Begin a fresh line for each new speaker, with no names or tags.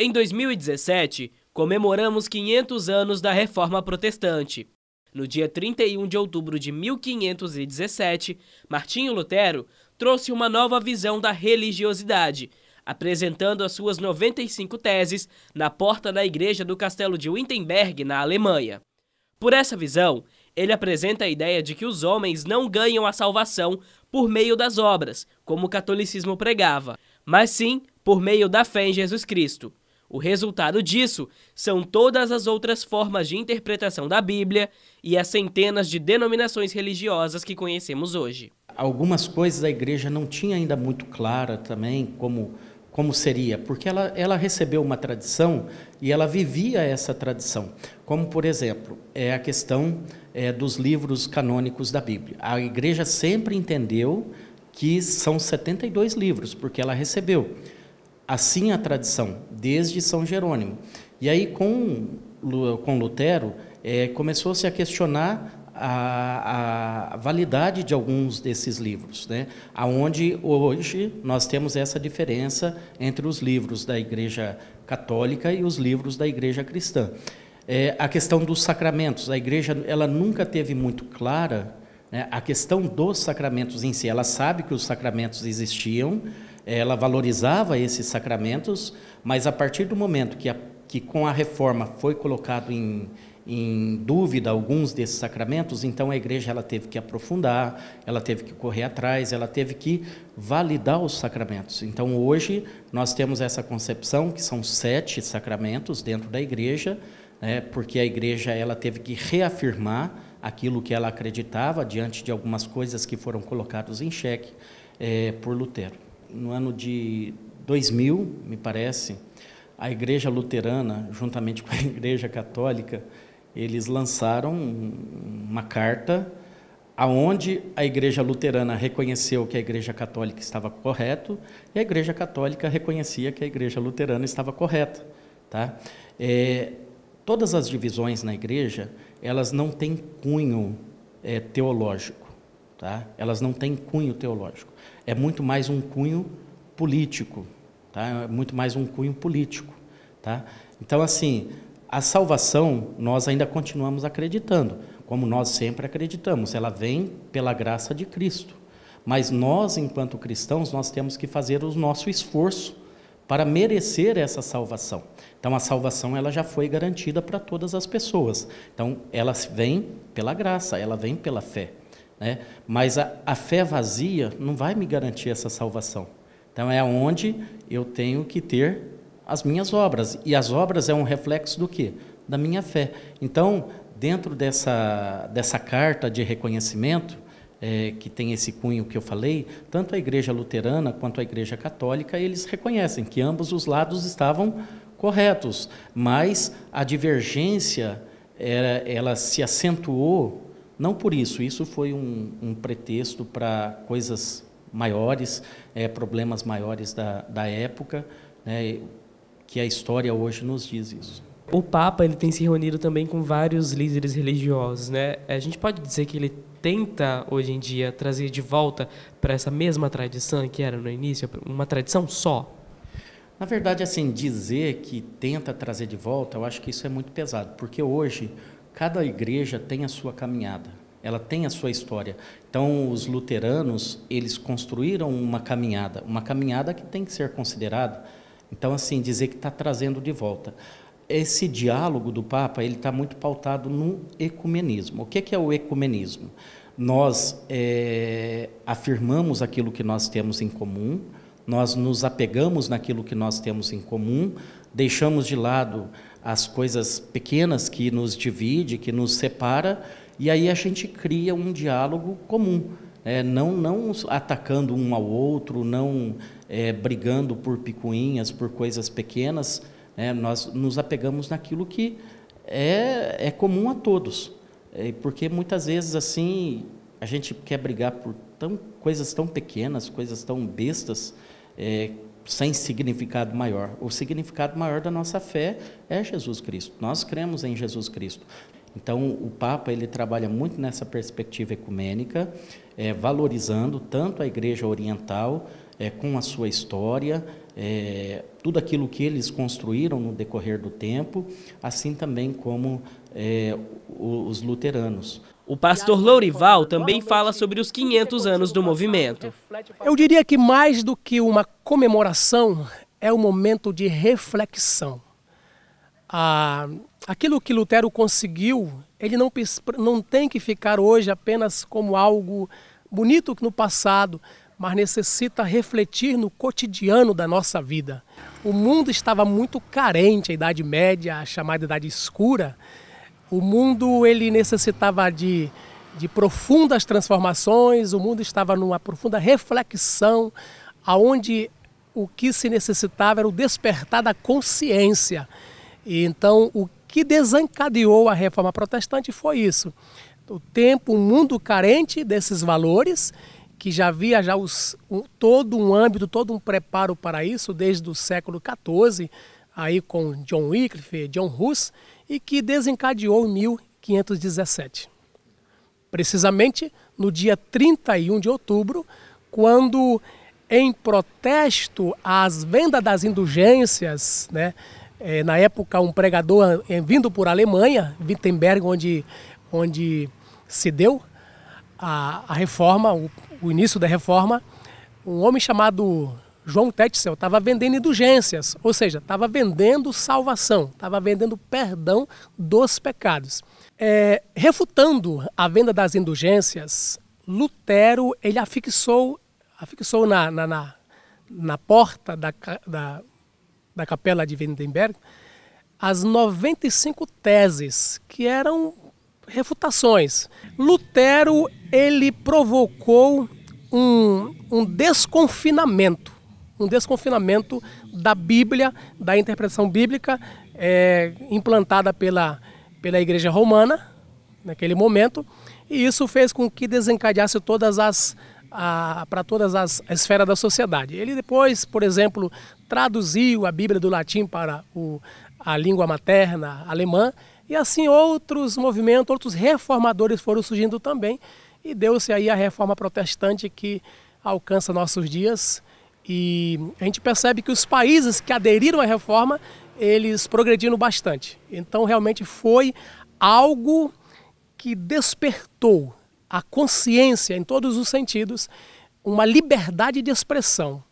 Em 2017, comemoramos 500 anos da Reforma Protestante. No dia 31 de outubro de 1517, Martinho Lutero trouxe uma nova visão da religiosidade, apresentando as suas 95 teses na porta da igreja do Castelo de Wittenberg, na Alemanha. Por essa visão, ele apresenta a ideia de que os homens não ganham a salvação por meio das obras, como o catolicismo pregava, mas sim por meio da fé em Jesus Cristo. O resultado disso são todas as outras formas de interpretação da Bíblia e as centenas de denominações religiosas que conhecemos hoje.
Algumas coisas a igreja não tinha ainda muito clara também como seria, porque ela recebeu uma tradição e ela vivia essa tradição. Como, por exemplo, a questão dos livros canônicos da Bíblia. A igreja sempre entendeu que são 72 livros, porque ela recebeu. Assim a tradição, desde São Jerônimo. E aí, com Lutero, começou-se a questionar a validade de alguns desses livros, né? Onde hoje nós temos essa diferença entre os livros da Igreja Católica e os livros da Igreja Cristã. A questão dos sacramentos, a Igreja ela nunca teve muito clara, né, a questão dos sacramentos em si. Ela sabe que os sacramentos existiam, ela valorizava esses sacramentos, mas a partir do momento que com a reforma foi colocado em dúvida alguns desses sacramentos, então a igreja ela teve que aprofundar, ela teve que correr atrás, ela teve que validar os sacramentos. Então hoje nós temos essa concepção que são 7 sacramentos dentro da igreja, né, porque a igreja ela teve que reafirmar aquilo que ela acreditava diante de algumas coisas que foram colocadas em xeque por Lutero. No ano de 2000, me parece, a Igreja Luterana, juntamente com a Igreja Católica, eles lançaram uma carta aonde a Igreja Luterana reconheceu que a Igreja Católica estava correto e a Igreja Católica reconhecia que a Igreja Luterana estava correta, tá? Todas as divisões na Igreja, elas não têm cunho teológico, tá? Elas não têm cunho teológico. É muito mais um cunho político, tá? É muito mais um cunho político, tá? Então, assim, a salvação nós ainda continuamos acreditando, como nós sempre acreditamos, ela vem pela graça de Cristo. Mas nós, enquanto cristãos, nós temos que fazer o nosso esforço para merecer essa salvação. Então, a salvação ela já foi garantida para todas as pessoas. Então, ela vem pela graça, ela vem pela fé, né? Mas a fé vazia não vai me garantir essa salvação. Então, é onde eu tenho que ter as minhas obras. E as obras é um reflexo do quê? Da minha fé. Então, dentro dessa carta de reconhecimento, que tem esse cunho que eu falei, tanto a Igreja Luterana quanto a Igreja Católica, eles reconhecem que ambos os lados estavam corretos, mas a divergência ela se acentuou, não por isso, isso foi um pretexto para coisas maiores, problemas maiores da época, né, que a história hoje nos diz isso.
O Papa ele tem se reunido também com vários líderes religiosos, né? A gente pode dizer que ele tenta, hoje em dia, trazer de volta para essa mesma tradição que era no início, uma tradição só?
Na verdade, assim, dizer que tenta trazer de volta, eu acho que isso é muito pesado, porque hoje cada igreja tem a sua caminhada, ela tem a sua história. Então, os luteranos, eles construíram uma caminhada que tem que ser considerada. Então, assim, dizer que está trazendo de volta. Esse diálogo do Papa, ele está muito pautado no ecumenismo. O que é o ecumenismo? Nós afirmamos aquilo que nós temos em comum, nós nos apegamos naquilo que nós temos em comum, deixamos de lado as coisas pequenas que nos divide, que nos separa, e aí a gente cria um diálogo comum, não atacando um ao outro, não brigando por picuinhas, por coisas pequenas, nós nos apegamos naquilo que é comum a todos, porque muitas vezes assim a gente quer brigar por coisas tão pequenas, coisas tão bestas, sem significado maior. O significado maior da nossa fé é Jesus Cristo. Nós cremos em Jesus Cristo. Então, o Papa ele trabalha muito nessa perspectiva ecumênica, valorizando tanto a Igreja Oriental com a sua história, tudo aquilo que eles construíram no decorrer do tempo, assim também como os luteranos.
O pastor Lourival também fala sobre os 500 anos do movimento.
Eu diria que mais do que uma comemoração, é um momento de reflexão. Aquilo que Lutero conseguiu, ele não tem que ficar hoje apenas como algo bonito no passado, mas necessita refletir no cotidiano da nossa vida. O mundo estava muito carente, a Idade Média, a chamada Idade Escura. O mundo ele necessitava de profundas transformações, o mundo estava numa profunda reflexão, onde o que se necessitava era o despertar da consciência. E então, o que desencadeou a Reforma Protestante foi isso. O mundo carente desses valores, que já havia todo um âmbito, todo um preparo para isso, desde o século XIV, aí com John Wycliffe, John Hus, e que desencadeou em 1517. Precisamente no dia 31 de outubro, quando, em protesto às vendas das indulgências, na época um pregador vindo por Alemanha, Wittenberg, onde se deu a reforma, o início da reforma, um homem chamado João Tetzel estava vendendo indulgências, ou seja, estava vendendo salvação, estava vendendo perdão dos pecados. Refutando a venda das indulgências, Lutero ele afixou na porta da capela de Wittenberg as 95 teses, que eram refutações. Lutero ele provocou um desconfinamento da Bíblia, da interpretação bíblica implantada pela Igreja Romana naquele momento, e isso fez com que desencadeasse para todas as esferas da sociedade. Ele depois, por exemplo, traduziu a Bíblia do latim para a língua materna alemã, e assim outros movimentos, outros reformadores foram surgindo também, e deu-se aí a Reforma Protestante que alcança nossos dias, e a gente percebe que os países que aderiram à Reforma, eles progrediram bastante. Então realmente foi algo que despertou a consciência em todos os sentidos, uma liberdade de expressão.